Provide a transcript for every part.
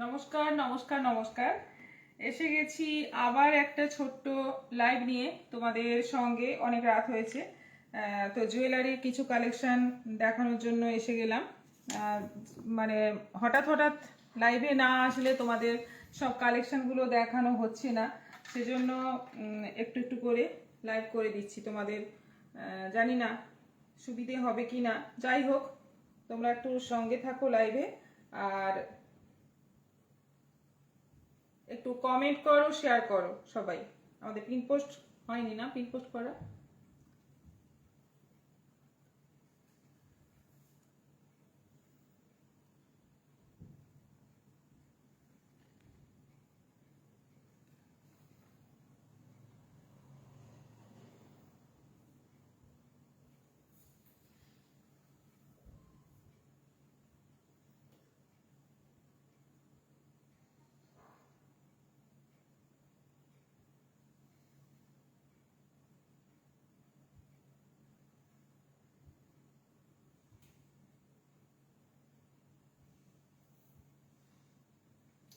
নমস্কার নমস্কার নমস্কার। এসে গেছি আবার একটা ছোট্ট লাইভ নিয়ে তোমাদের সঙ্গে। অনেক রাত হয়েছে, তো জুয়েলারির কিছু কালেকশন দেখানোর জন্য এসে গেলাম। মানে হঠাৎ হঠাৎ লাইভে না আসলে তোমাদের সব কালেকশনগুলো দেখানো হচ্ছে না, সেজন্য একটু একটু করে লাইভ করে দিচ্ছি তোমাদের। জানি না সুবিধে হবে কি না, যাই হোক তোমরা একটু সঙ্গে থাকো লাইভে, আর একটু কমেন্ট করো, শেয়ার করো সবাই। আমাদের পিন পোস্ট হয়নি না, পিন পোস্ট করা।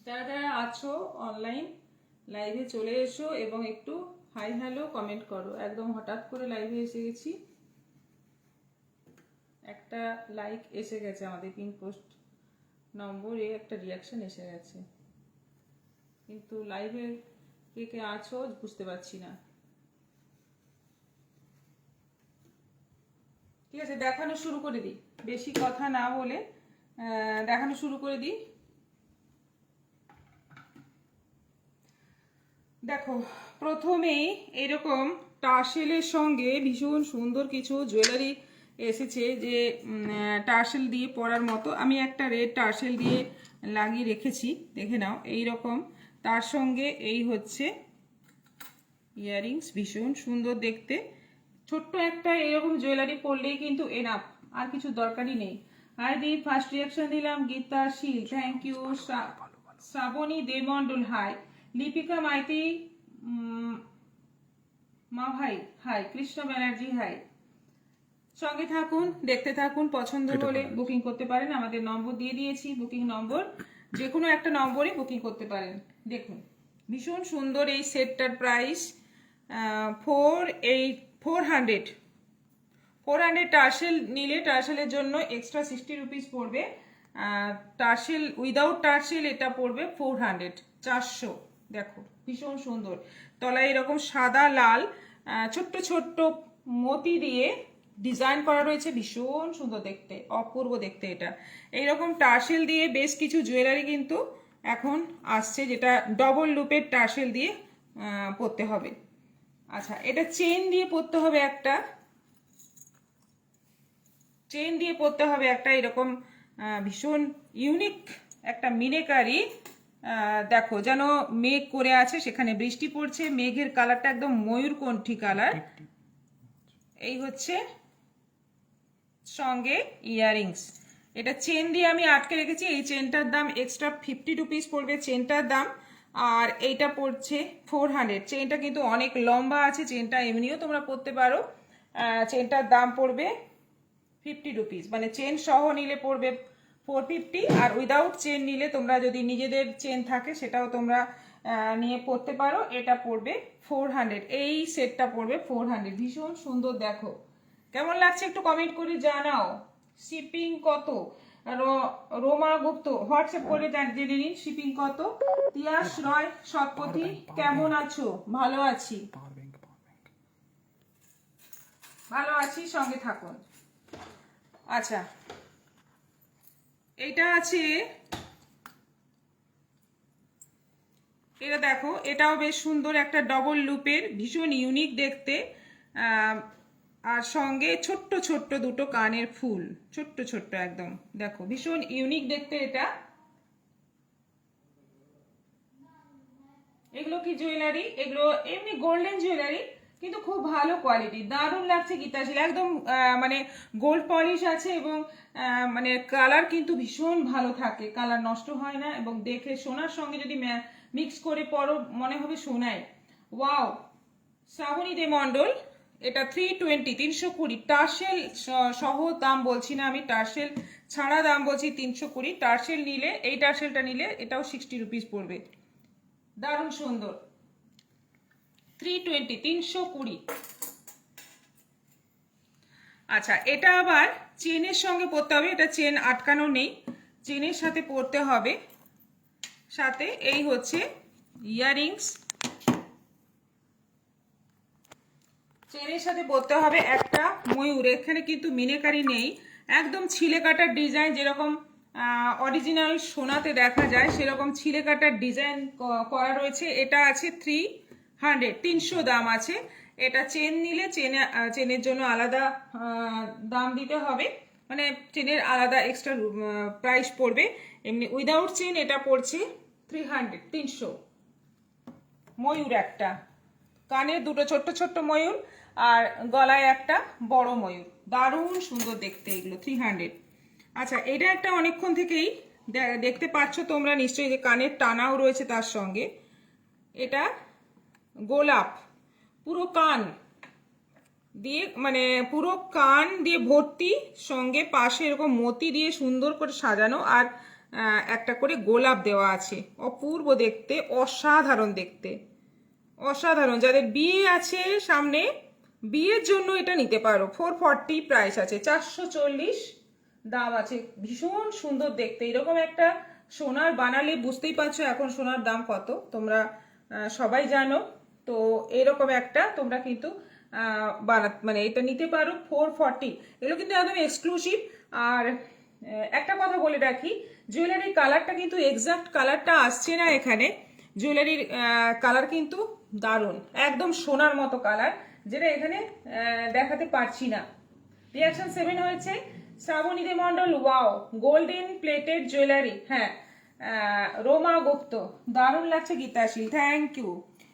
যারা যারা আছো অনলাইন লাইভে চলে এসো এবং একটু হাই হ্যালো কমেন্ট করো। একদম হঠাৎ করে লাইভে এসে গেছি, একটা লাইক এসে গেছে, আমাদের পিন পোস্ট নম্বরে একটা রিয়াকশন এসে গেছে, কিন্তু লাইভে কে কে আছো বুঝতে পারছি না। ঠিক আছে, দেখানো শুরু করে দিই, বেশি কথা না বলে দেখানো শুরু করে দিই। দেখো, প্রথমেই এরকম টার্সেলের সঙ্গে ভীষণ সুন্দর কিছু জুয়েলারি এসেছে, যে টার্সেল দিয়ে পরার মতো। আমি একটা রেড টার্সেল দিয়ে লাগিয়ে রেখেছি, দেখে নাও। এই রকম তার সঙ্গে এই হচ্ছে ইয়াররিংস, ভীষণ সুন্দর দেখতে। ছোট্ট একটা এরকম জুয়েলারি পরলেই কিন্তু এনাফ, আর কিছু দরকারই নেই। আর দি ফার্স্ট রিয়াকশন দিলাম গীতা শীল, থ্যাংক ইউ। শ্রাবণী দেমন্ডল হাই, লিপিকা মাইতি মা ভাই হাই, কৃষ্ণ ব্যানার্জি হাই। সঙ্গে থাকুন, দেখতে থাকুন, পছন্দ হলে বুকিং করতে পারেন। আমাদের নম্বর দিয়ে দিয়েছি, বুকিং নম্বর, যে কোনো একটা নম্বরে বুকিং করতে পারেন। দেখুন ভীষণ সুন্দর এই সেটটার প্রাইস 400। টার্সেল নিলে টার্সেলের জন্য এক্সট্রা 60 রুপিস পড়বে। টার্সেল উইদাউট টার্সেল এটা পড়বে 400, 400। দেখো ভীষণ সুন্দর, তলায় এরকম সাদা লাল ছোট্ট ছোট্ট মতি দিয়ে ডিজাইন করা রয়েছে, ভীষণ সুন্দর দেখতে, অপূর্ব দেখতে। এটা এইরকম টার্সেল দিয়ে বেশ কিছু জুয়েলারি কিন্তু এখন আসছে, যেটা ডবল লুপের টার্সেল দিয়ে পরতে হবে। আচ্ছা, এটা চেন দিয়ে পরতে হবে, একটা চেন দিয়ে পরতে হবে একটা এরকম ভীষণ ইউনিক একটা মিনেকারি। দেখো যেন মেঘ করে আছে, সেখানে বৃষ্টি পড়ছে, মেঘের কালারটা একদম ময়ূরকণ্ঠী কালার। এই হচ্ছে সঙ্গে ইয়াররিংস। এটা চেন দিয়ে আমি আটকে রেখেছি। এই চেনটার দাম এক্সট্রা 50 রুপিস পড়বে, চেনটার দাম। আর এইটা পড়ছে 400। চেনটা কিন্তু অনেক লম্বা আছে, চেনটা এমনিও তোমরা পরতে পারো। চেনটার দাম পড়বে 50 রুপিস, মানে চেন সহ নিলে পড়বে 450, আর উইদাউট চেন নিলে তোমরা যদি নিজেদের চেন থাকে সেটাও তোমরা নিয়ে পরতে পারো। এটা পড়বে 400, এই সেটটা পড়বে 400। ভীষণ সুন্দর, দেখো কেমন লাগছে একটু কমেন্ট করে জানাও। শিপিং কত? রোমা গুপ্ত হোয়াটসঅ্যাপ করে জেনে নিন শিপিং কত। তিয়াস রয় শতপথী, কেমন আছো? ভালো আছি, ভালো আছি, সঙ্গে থাকুন। আচ্ছা, এটা আছে, এটা দেখো, এটাও বেশ সুন্দর, একটা ডবল লুপের, ভীষণ ইউনিক দেখতে। আর সঙ্গে ছোট্ট ছোট্ট দুটো কানের ফুল, ছোট্ট ছোট্ট একদম, দেখো ভীষণ ইউনিক দেখতে এটা। এগুলো কি জুয়েলারি? এগুলো এমনি গোল্ডেন জুয়েলারি, কিন্তু খুব ভালো কোয়ালিটি, দারুণ লাগছে গীতাশীল, একদম মানে গোল্ড পলিশ আছে, এবং মানে কালার কিন্তু ভীষণ ভালো থাকে, কালার নষ্ট হয় না, এবং দেখে সোনার সঙ্গে যদি মিক্স করে পরো মনে হবে সোনাই। ওয়াও, শ্রাবণী দে মণ্ডল, এটা 320, 320 টার্সেল সহ দাম বলছি না আমি, টার্সেল ছাড়া দাম বলছি 320। টার্সেল নিলে, এই টার্সেলটা নিলে এটাও 60 রুপিস পড়বে। দারুণ সুন্দর, 320, 320। আচ্ছা, এটা আবার চেনের সঙ্গে পরতে হবে, এটা চেন আটকানো নেই, চেনের সাথে পরতে হবে। সাথে এই হচ্ছে ইয়াররিংস, চেনের সাথে পরতে হবে একটা ময়ূর। এখানে কিন্তু মিনেকারি নেই, একদম ছিলে কাটার ডিজাইন, যেরকম অরিজিনাল সোনাতে দেখা যায় সেরকম ছিলে কাটার ডিজাইন করা রয়েছে। এটা আছে 300, 300 দাম আছে। এটা চেন নিলে চেনের জন্য আলাদা দাম দিতে হবে, মানে চেনের আলাদা এক্সট্রা প্রাইস পড়বে। এমনি উইদাউট চেন এটা পড়ছে 300, 300। ময়ূর একটা, কানে দুটো ছোট্ট ছোট্ট ময়ূর, আর গলায় একটা বড় ময়ূর, দারুণ সুন্দর দেখতে এগুলো, 300। আচ্ছা, এটা একটা অনেকক্ষণ থেকেই দেখতে পাচ্ছ তোমরা নিশ্চয়ই, যে কানের টানাও রয়েছে তার সঙ্গে। এটা গোলাপ, পুরো কান দিয়ে, মানে পুরো কান দিয়ে ভর্তি, সঙ্গে পাশে এরকম মতি দিয়ে সুন্দর করে সাজানো, আর একটা করে গোলাপ দেওয়া আছে। অপূর্ব দেখতে, অসাধারণ দেখতে, অসাধারণ। যাদের বিয়ে আছে সামনে, বিয়ের জন্য এটা নিতে পারো। 440 প্রাইস আছে, 440 দাম আছে। ভীষণ সুন্দর দেখতে, এরকম একটা সোনার বানালে বুঝতেই পারছো এখন সোনার দাম কত, তোমরা সবাই জানো। তো এরকম একটা তোমরা কিন্তু মানে এটা নিতে পারো 440। এগুলো কিন্তু একদম এক্সক্লুসিভ। আর একটা কথা বলে রাখি, জুয়েলারির কালারটা কিন্তু এক্সাক্ট কালারটা আসছে না এখানে। জুয়েলারির কালার কিন্তু দারুণ, একদম সোনার মতো কালার, যেটা এখানে দেখাতে পারছি না। রিয়াকশন 7 হয়েছে। Shrabani De Mondal, wow, golden plated jewellery. হ্যাঁ, রোমা গুপ্ত, দারুণ লাগছে গীতাশীল, থ্যাংক ইউ।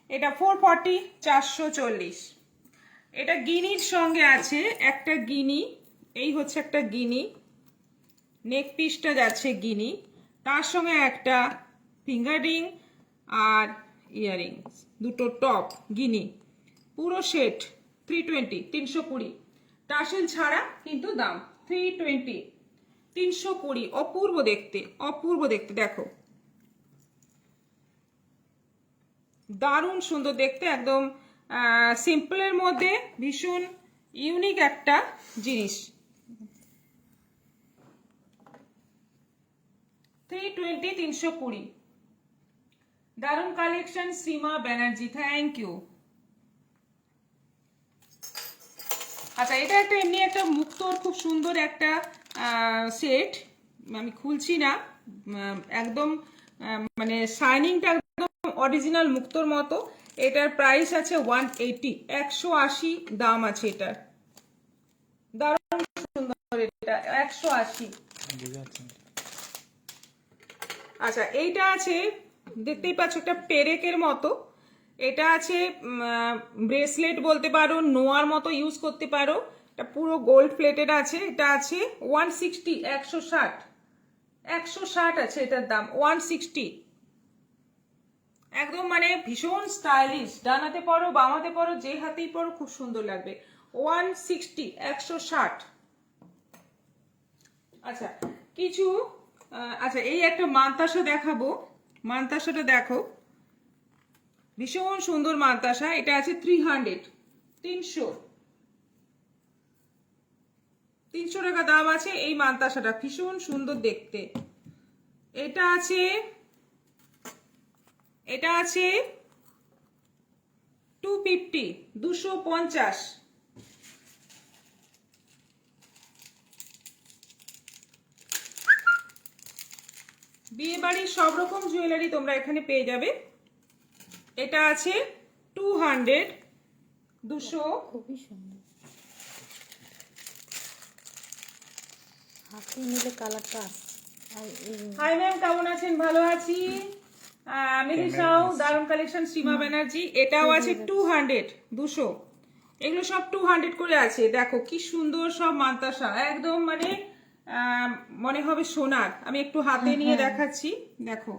এটা 440, 440। এটা গিনির সঙ্গে আছে একটা গিনি, এই হচ্ছে একটা গিনি, নেক পিসটা যাচ্ছে গিনি, তার সঙ্গে একটা ফিঙ্গার রিং আর ইয়াররিংস, দুটো টপ গিনি, পুরো সেট 320, 320। টার্সেল ছাড়া কিন্তু দাম 320, 320। অপূর্ব দেখতে, অপূর্ব দেখতে, দেখো দারুণ সুন্দর দেখতে, একদম সিম্পলের মধ্যে ভীষণ ইউনিক একটা জিনিস। 320, 320। দারুণ collection, Seema Banerjee, thank you. আচ্ছা, এটা একটা এমনি একটা মুক্তোর খুব সুন্দর একটা সেট, আমি খুলছি না, একদম মানে শাইনিংটা একদম অরিজিনাল মুক্তোর মতো। এটার প্রাইস আছে 180, 180 দাম আছে এটার। দারুণ সুন্দর, এটা 180। আচ্ছা, এইটা আছে, দেখতেই পাচ্ছ একটা পেরেকের মতো। এটা আছে ব্রেসলেট বলতে পারো, নোয়ার মতো ইউজ করতে পারো। এটা পুরো গোল্ড প্লেটেড আছে। এটা আছে 160, 160, 160 আছে এটার দাম, 160। একদম মানে ভীষণ স্টাইলিশ, ডানাতে পরো বামাতে পরো, যে হাতেই পরো খুব সুন্দর লাগবে। 160, 160। আচ্ছা, কিছু আচ্ছা, এই একটা মানতাসা দেখাবো, মানতাসাটা দেখো, ভীষণ সুন্দর মানতাসা। এটা আছে 300, 300, 300 টাকা দাম আছে এই মানতাসাটা, ভীষণ সুন্দর দেখতে। এটা আছে, এটা আছে 250, 250। বিয়ে বাড়ির সব রকম জুয়েলারি তোমরা এখানে পেয়ে যাবে। এটা আছে 200, 200। খুবই সুন্দর, হাতে নিলে কালারটা আসছে। হাই ম্যাম, কেমন আছেন? ভালো আছি। মিলি সাউ, দারুণ কালেকশন, সীমা ব্যানার্জি। এটাও আছে 200, 200। এগুলো সব 200 করে আছে। দেখো কি সুন্দর সব মানতাসা, একদম মানে মনে হবে সোনার। আমি একটু হাতে নিয়ে দেখাচ্ছি, দেখো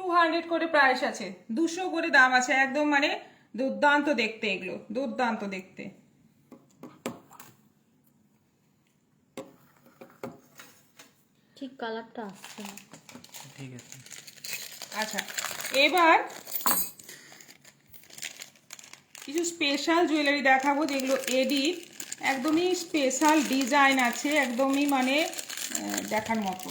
200 করে প্রাইস আছে, 200 করে দাম আছে। একদম মানে দুর্দান্ত দেখতে, এগুলো দুর্দান্ত দেখতে। ঠিক কালারটা আসছে না। ঠিক আছে। আচ্ছা, এবার কিছু স্পেশাল জুয়েলারি দেখাবো যেগুলো এডিট, একদমই স্পেশাল ডিজাইন আছে, একদমই মানে দেখার মতো।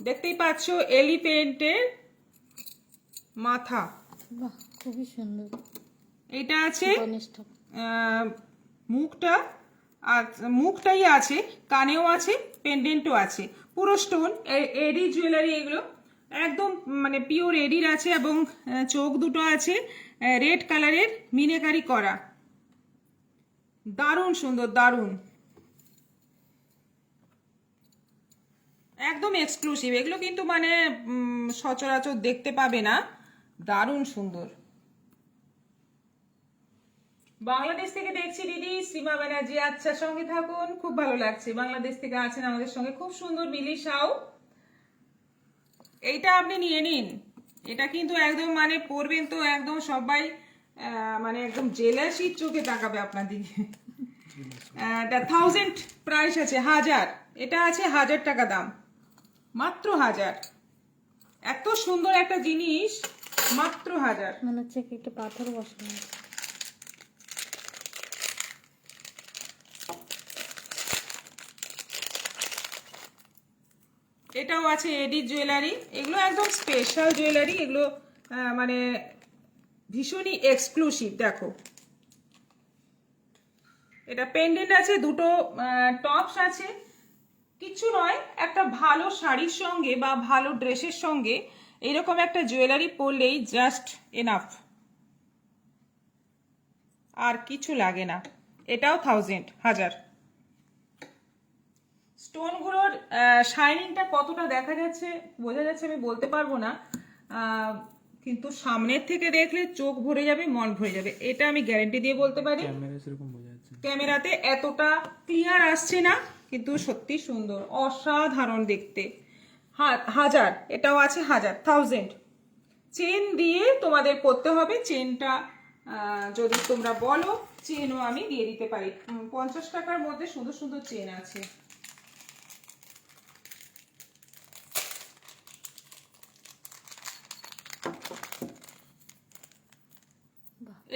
দেখতেই পাচ্ছ এলিফ্যান্টের মাথা, বাহ খুবই সুন্দর। এটা আছে গণেশ ঠাকুর। মুখটা, আর মুখটাই আছে, কানেও আছে, পেন্ডেন্টও আছে, পুরো স্টোন এডি জুয়েলারি এগুলো, একদম মানে পিওর এডির আছে। এবং চোখ দুটো আছে রেড কালারের মিনেকারি করা, দারুণ সুন্দর, দারুণ, একদম এক্সক্লুসিভ। এগুলো কিন্তু মানে সচরাচর দেখতে পাবে না, দারুণ সুন্দর। বাংলাদেশ থেকে দেখছি দিদি শ্রীমা ব্যানার্জি, আচ্ছা সঙ্গে থাকুন, খুব ভালো লাগছে। বাংলাদেশ থেকে আছেন আমাদের সঙ্গে, খুব সুন্দর মিলি সাউ। এইটা আপনি নিয়ে নিন, এটা কিন্তু একদম মানে পরবেন তো একদম সবাই মানে একদম জেলাসির চোখে তাকাবে আপনার দিকে। 1000 প্রাইস আছে, 1000, এটা আছে 1000 টাকা দাম, মাত্র 1000। এত সুন্দর একটা জিনিস, মাত্র 1000। মনে হচ্ছে কি একটা পাথর বসানো আছে। এটাও আছে এডি জুয়েলারি, এগুলো একদম স্পেশাল জুয়েলারি, এগুলো মানে ভীষণই এক্সক্লুসিভ। দেখো এটা পেন্ডেন্ট আছে, দুটো টপস আছে, কিছু নয়, একটা ভালো শাড়ির সঙ্গে বা ভালো ড্রেসের সঙ্গে এইরকম একটা জুয়েলারি পরলেই জাস্ট এনাফ, আর কিছু লাগে না। এটাও 1000। স্টোনগুলোর শাইনিংটা কতটা দেখা যাচ্ছে বোঝা যাচ্ছে আমি বলতে পারবো না, কিন্তু সামনের থেকে দেখলে চোখ ভরে যাবে, মন ভরে যাবে, এটা আমি গ্যারান্টি দিয়ে বলতে পারি। ক্যামেরায় সেরকম বোঝা যাচ্ছে, ক্যামেরাতে এতটা ক্লিয়ার আসছে না, কিন্তু সত্যি সুন্দর, অসাধারণ দেখতে। 1000, এটাও আছে 1000। চেন দিয়ে তোমাদের করতে হবে, চেনটা যদি তোমরা বলো চেনও আমি দিয়ে দিতে পারি। 50 টাকার মধ্যে সুন্দর সুন্দর চেন আছে।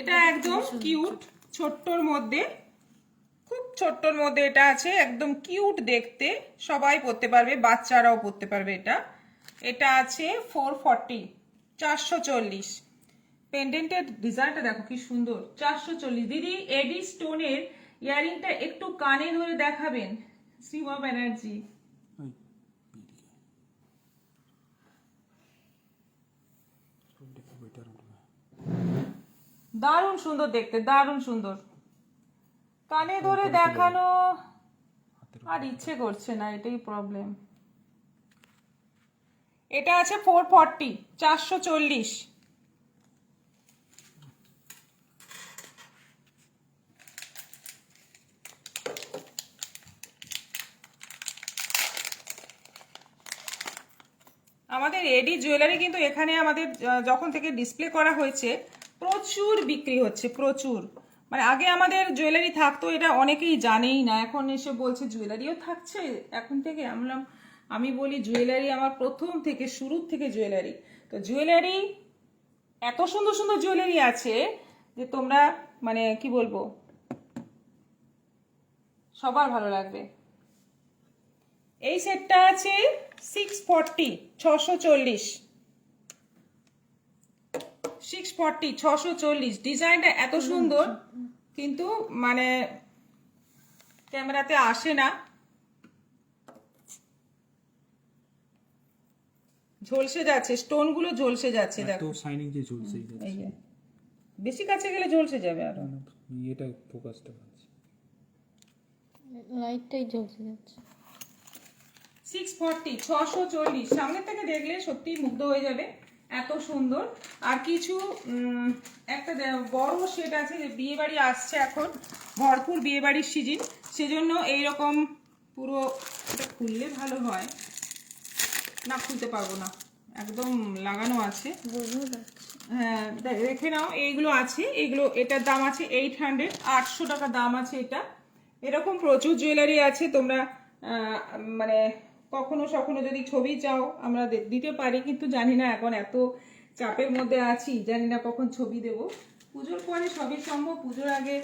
এটা একদম কিউট, ছোট্টর মধ্যে, খুব ছোট্টর মধ্যে এটা আছে, একদম কিউট দেখতে, সবাই পরতে পারবে, বাচ্চারাও পরতে পারবে। এটা এটা আছে 440, 440। পেন্ডেন্টের ডিজাইনটা দেখো কি সুন্দর, 440। দিদি এডি স্টোনের ইয়ারিংটা একটু কানে ধরে দেখাবেন শ্রীমা ব্যানার্জি। দারুণ সুন্দর দেখতে, দারুণ সুন্দর, কানে ধরে দেখানো আর ইচ্ছে করছে না, এটাই প্রবলেম। এটা আছে 440, 440। আমাদের এডি জুয়েলারি কিন্তু এখানে আমাদের যখন থেকে ডিসপ্লে করা হয়েছে প্রচুর বিক্রি হচ্ছে, প্রচুর। মানে আগে আমাদের জুয়েলারি থাকতো, এটা অনেকেই জানেই না, এখন এসে বলছে জুয়েলারিও থাকছে এখন থেকে। আমি বলি জুয়েলারি আমার প্রথম থেকে, শুরুর থেকে জুয়েলারি। তো জুয়েলারি, এত সুন্দর সুন্দর জুয়েলারি আছে যে তোমরা মানে কি বলবো, সবার ভালো লাগবে। এই সেটটা আছে 640, 640, 640, 640। ডিজাইনটা এত সুন্দর, কিন্তু মানে ক্যামেরাতে আসে না, ঝলসে যাচ্ছে, স্টোন গুলো ঝলসে যাচ্ছে। দেখো শাইনিং যে ঝলসে যাচ্ছে, এই যে বেশি কাছে গেলে ঝলসে যাবে আরো। এটা ফোকাসটা আছে, লাইটটাই জ্বলতে যাচ্ছে। 640, 640, সামনে থেকে দেখলে সত্যি মুগ্ধ হয়ে যাবে, এত সুন্দর। আর কিছু একটা বড় সেট আছে, যে বিয়ে বাড়ি আসছে এখন, ভরপুর বিয়ে বাড়ির সিজন, সেজন্য এইরকম পুরো, এটা খুললে ভালো হয়, না খুলতে পারবো না, একদম লাগানো আছে। বুঝতে পারছি। হ্যাঁ রেখে নাও, এইগুলো আছে, এইগুলো এটার দাম আছে 800, 800 টাকা দাম আছে এটা। এরকম প্রচুর জুয়েলারি আছে, তোমরা মানে কখনো সখনো যদি ছবি চাও আমরা দিতে পারি, কিন্তু জানি না, এখন এত চাপের মধ্যে আছি, জানি না কখন ছবি দেব। পুজোর পরে সবই সম্ভব, পুজোর আগে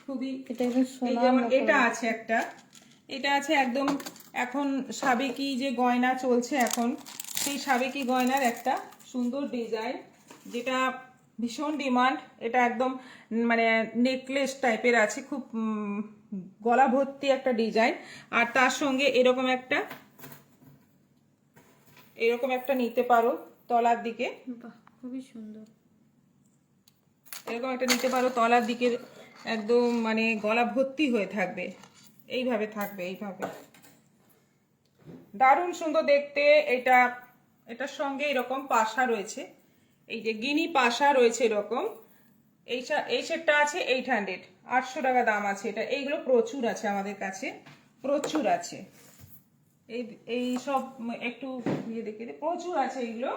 খুবই। এটা একদম এই সোনার যেমন মতো এটা লাগছে। আছে একটা, এটা আছে একদম এখন সাবেকি যে গয়না চলছে এখন, সেই সাবেকি গয়নার একটা সুন্দর ডিজাইন, যেটা ভীষণ ডিমান্ড। এটা একদম মানে নেকলেস টাইপের আছে, খুব গলা ভর্তি একটা ডিজাইন। আর তার সঙ্গে এরকম একটা নিতে পারো তলার দিকে, বাহ, খুবই সুন্দর। এরকম একটা নিতে পারো তলার দিকে, একদম মানে গলা ভর্তি হয়ে থাকবে, এইভাবে থাকবে, এইভাবে দারুণ সুন্দর দেখতে। এটা এটার সঙ্গে এরকম পাশা রয়েছে, এই যে গিনি পাশা রয়েছে এরকম। এই সেটটা আছে 800, 800 টাকা দাম আছে এটা। এইগুলো প্রচুর আছে আমাদের কাছে, প্রচুর আছে। এই এই সব একটু ইয়ে দেখে দিই, প্রচুর আছে এইগুলো,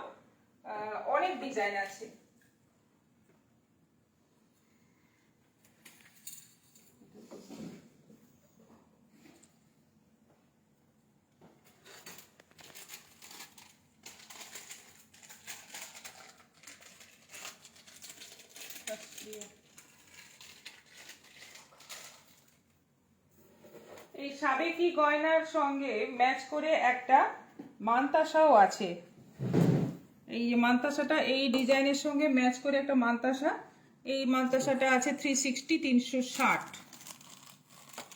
অনেক ডিজাইন আছে। এই সাবেকি গয়নার সঙ্গে ম্যাচ করে একটা মানতাসাও আছে। এই যে মানতাসাটা এই ডিজাইনের সঙ্গে ম্যাচ করে একটা মানতাসা, এই মানতাসাটা আছে 360, 360,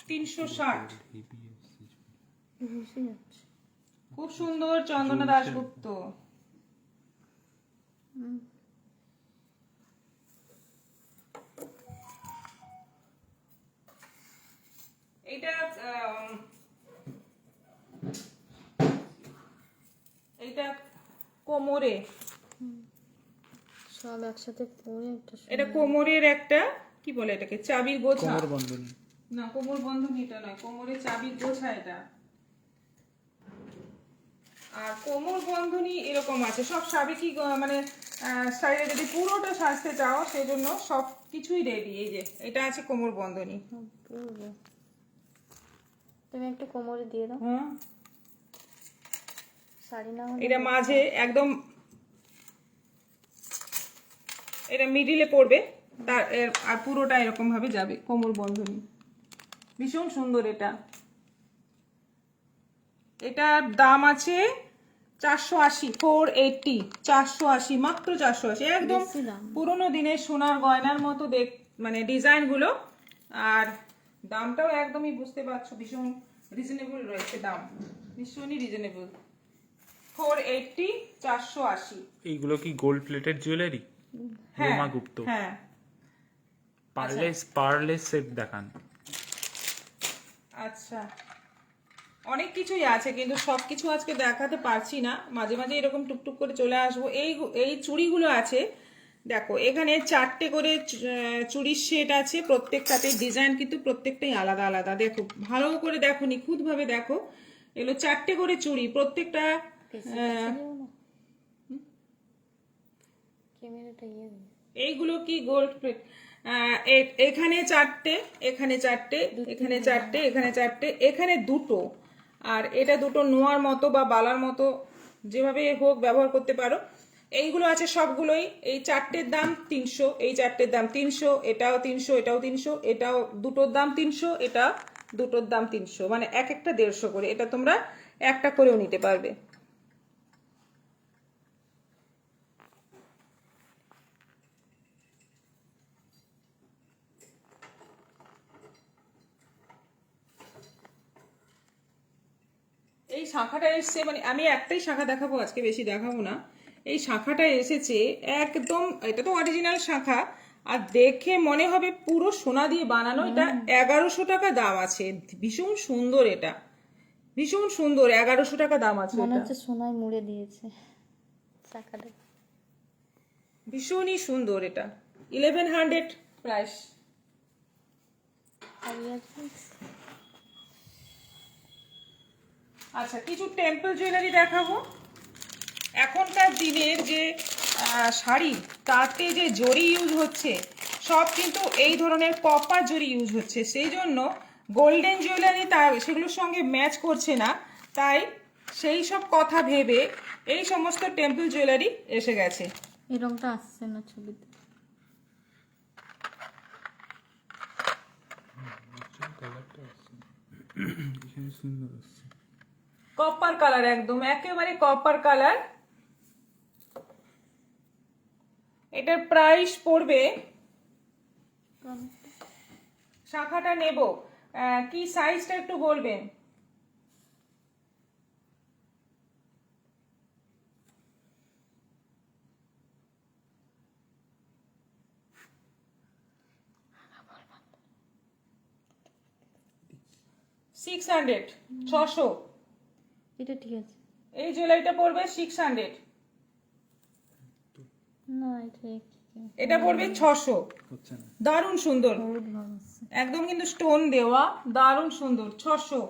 360। বুঝতে যাচ্ছে। খুব সুন্দর, চন্দনা দাশগুপ্ত। এটা এটা কোমরে, সব একসাথে পরে একটা এটা কোমরের একটা কি বলে এটাকে, চাবির গোছা। কোমর বন্ধনী। না কোমর বন্ধনী এটা নয়, কোমরে চাবির গোছা এটা। আর কোমর বন্ধনী এরকম আছে, সব সাবেকি মানে স্টাইলে যদি পুরোটা সাজতে চাও সেজন্য সব কিছুই রেডি। এই যে এটা আছে কোমর বন্ধনী। পরবো। তুমি একটু কোমরে দিয়ে দাও, হ্যাঁ শাড়ি না হলে। এটা মাঝে একদম, এটা মিডিলে পড়বে, আর পুরোটা এরকম ভাবে যাবে কোমর বন্ধনী। ভীষণ সুন্দর এটা। এটার দাম আছে 480, 480, 480, মাত্র 480, একদম বেশি দাম। পুরোনো দিনের সোনার গয়নার মতো মানে ডিজাইন গুলো। আর দামটাও একদমই বুঝতে পারছো, ভীষণ রিজনেবল রয়েছে দাম, ভীষণই রিজনেবল। 480, 480। এইগুলো কি গোল্ড প্লেটেড জুয়েলারি? হ্যাঁ রোমা গুপ্ত। হ্যাঁ। পার্লেস সেট দেখান। আচ্ছা, অনেক কিছুই আছে কিন্তু সবকিছু আজকে দেখাতে পারছি না, মাঝে মাঝে এরকম টুকটুক করে চলে আসবো। এই চুড়িগুলো আছে, দেখো এখানে 4টে করে চুড়ির সেট আছে, প্রত্যেকটাতে ডিজাইন কিন্তু প্রত্যেকটাই আলাদা আলাদা। দেখো ভালো করে দেখো, নিখুঁত ভাবে দেখো, এগুলো 4টে করে চুড়ি, প্রত্যেকটা ক্যামেরাটা ইয়ে দিই। এইগুলো কি গোল্ড প্লেট। এখানে 4টে, এখানে 4টে, এখানে 4টে, এখানে 4টে, এখানে 2টো, আর এটা 2টো নোয়ার মতো বা বালার মতো, যেভাবে হোক ব্যবহার করতে পারো। এইগুলো আছে সবগুলোই, এই 4টের দাম 300, এই 4টের দাম 300, এটাও 300, এটাও 300, এটাও 2টোর দাম 300, এটা 2টোর দাম 300, মানে এক একটা 150 করে। এটা তোমরা একটা করেও নিতে পারবে। এই শাখাটা এসছে, মানে আমি একটাই শাখা দেখাবো আজকে, বেশি দেখাবো না। এই শাখাটা এসেছে একদম, এটা তো অরিজিনাল শাখা, আর দেখে মনে হবে পুরো সোনা দিয়ে বানানো। এটা 1100 টাকা দাম আছে, ভীষণ সুন্দর এটা, ভীষণ সুন্দর, 1100 টাকা দাম আছে মনে এটা, হচ্ছে সোনায় মুড়ে দিয়েছে চাকাটা। ভীষণই সুন্দর এটা। 1100 প্রাইস। আচ্ছা কিছু টেম্পল জুয়েলারি দেখাবো। এখনকার দিনের যে শাড়ি তাতে যে জরি ইউজ হচ্ছে সব কিন্তু এই ধরনের কপার জরি ইউজ হচ্ছে, সেই জন্য গোল্ডেন জুয়েলারি তার সেগুলোর সঙ্গে ম্যাচ করছে না। তাই সেই সব কথা ভেবে এই সমস্ত টেম্পল জুয়েলারি এসে গেছে। এই রংটা আসছে না ছবিতে। কপার কালার, একদম একেবারে কপার কালার। এটার প্রাইস পড়বে, শাখাটা নেব, কি সাইজটা একটু বলবেন? $600, 600। এটা ঠিক আছে। এই জুয়েলারিটা পড়বে 600। না এটা এটা পড়বে 600। দারুণ সুন্দর, হলুদ ভাব আছে। একদম কিন্তু স্টোন দেওয়া, দারুণ সুন্দর। 600।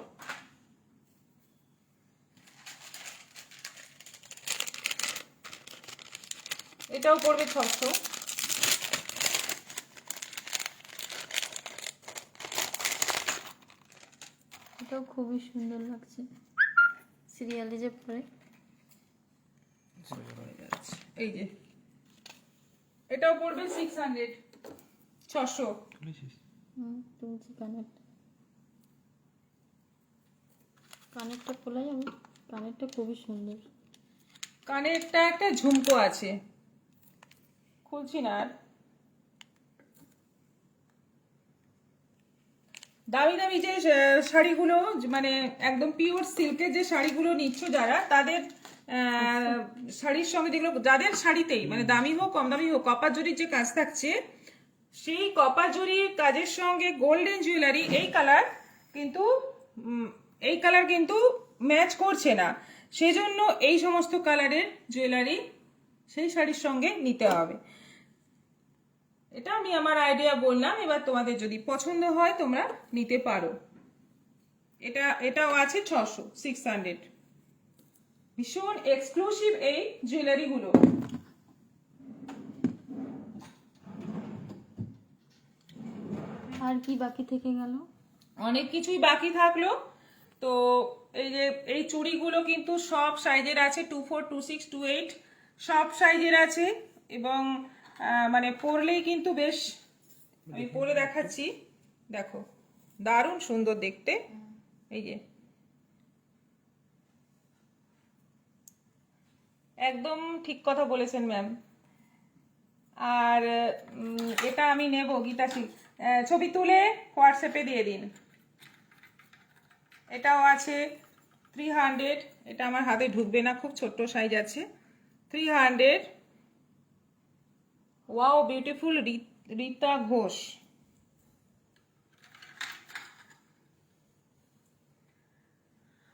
এটাও পড়বে 600। এটাও খুবই সুন্দর লাগছে, সিরিয়ালে যে পরে। এই যে এটাও পড়বে 600, 600। তুলছি কানেরটা, কানেরটা খোলা যাবে? কানেরটা খুবই সুন্দর। কানেরটা একটা ঝুমকো আছে, খুলছি না আর। দামি দামি যে শাড়িগুলো, মানে একদম পিওর সিল্কের যে শাড়িগুলো নিচ্ছ যারা, তাদের শাড়ির সঙ্গে যেগুলো, যাদের শাড়িতেই মানে দামি হোক কম দামি হোক কপার জরির যে কাজ থাকছে, সেই কপার জরির কাজের সঙ্গে গোল্ডেন জুয়েলারি এই কালার কিন্তু ম্যাচ করছে না। সেজন্য এই সমস্ত কালারের জুয়েলারি সেই শাড়ির সঙ্গে নিতে হবে। এটা আমি আমার আইডিয়া বললাম, এবার তোমাদের যদি পছন্দ হয় তোমরা নিতে পারো। এটাও আছে 600, 600। ভীষণ এক্সক্লুসিভ এই জুয়েলারি গুলো। আর কি বাকি থেকে গেল? অনেক কিছুই বাকি থাকলো। তো এই যে এই চুড়িগুলো কিন্তু সব সাইজের আছে, 24, 26, 28 সব সাইজের আছে। এবং মানে পরলেই কিন্তু বেশ, আমি পরে দেখাচ্ছি, দেখো দারুণ সুন্দর দেখতে। এই যে একদম ঠিক কথা বলেছেন ম্যাম। আর এটা আমি নেব গীতাশ্রী, ছবি তুলে হোয়াটসঅ্যাপে দিয়ে দিন। এটাও আছে 300, এটা আমার হাতে ঢুকবে না, খুব ছোট্ট সাইজ আছে। 300। Wow beautiful, Rita Ghosh.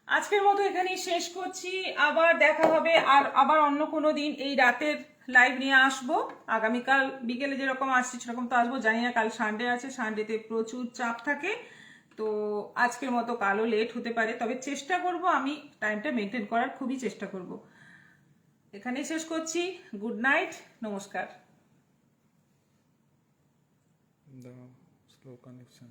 আজকের মতো এখানেই শেষ করছি, আবার দেখা হবে। আর আবার অন্য কোনো দিন এই রাতের লাইভ নিয়ে আসবো। আগামীকাল বিকেলে যেরকম আসছি সেরকম তো আসবো, জানি না কাল সানডে আছে, সানডেতে প্রচুর চাপ থাকে, তো আজকের মতো কালও লেট হতে পারে, তবে চেষ্টা করব, আমি টাইমটা মেনটেন করার খুবই চেষ্টা করব। এখানেই শেষ করছি, গুড নাইট, নমস্কার। The slow connection.